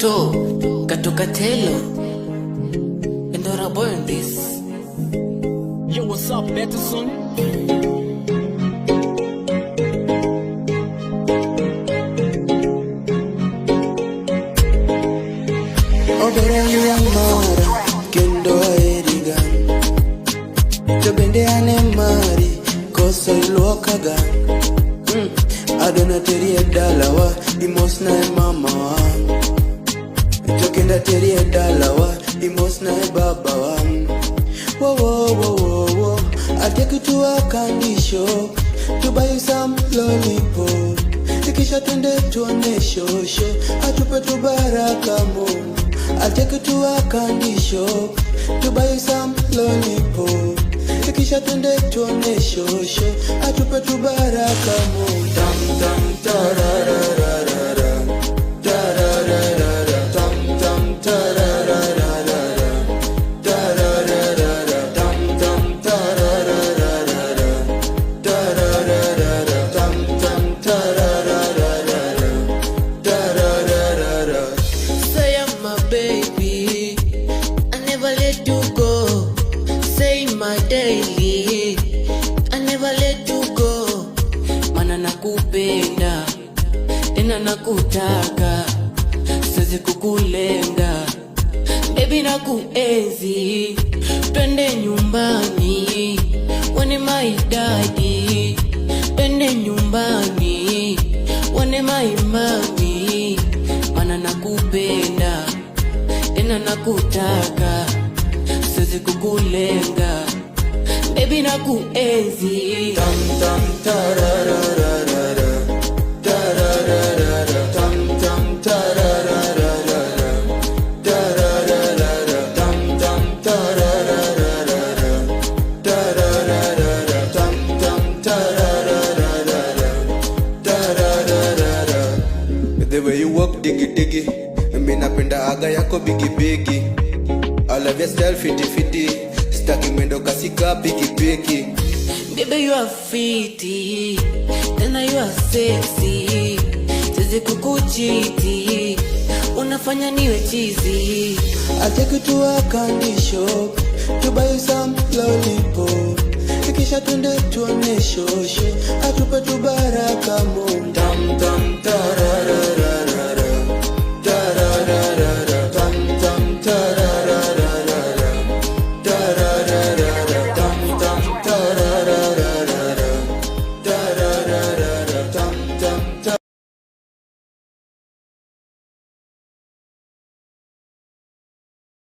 Katokatelo, and what I burn this. Yo, what's up, Peterson? Kendo erigan Jabende ane mari Kosa iluokaga Adona teri edalawa Imos na mama wa Jokenda teri edalawa Imos na baba wa Whoa I'll take you to a candy shop To buy you some lollipop Tikisha twende tuone shosho Atupe tu baraka mo I'll take you to a candy shop To buy you some lollipop Tikisha twende tuone shosho Atupe tu baraka mo Tam tam tarararara Tarararara Tam tam tarararara Tarararara Tam tam tarararara Tarararara Tam tam tarararara Tarararara Say I'm my baby, I never let you go. Say my daily, I never let you go. Mana nakupenda, tena nakutaka, siwezi kukulenga. Baby nakuenzi, twende nyumbani, wane my daddy. Twende nyumbani, wane my mommy. Mana nakupenda, tena nakutaka, siwezi kukulenga. Baby nakuenzi. Tam tam tarararara Tarararara Tam tam tarararara Tarararara Tam tam tarararara Tarararara Tam tam tarararara Tarararara The way you walk diggy Mimi napenda aga yako bigi I love your style fiti Staki mwendo kasika piki Baby you are fiti, tena you are sexy. Siwezi kukuchiti, unafanya niwe cheesy. I'll take you to a candy shop To buy you some lollipop Tikisha twende tuone shosho Atupe tu baraka mo Tam tam tarara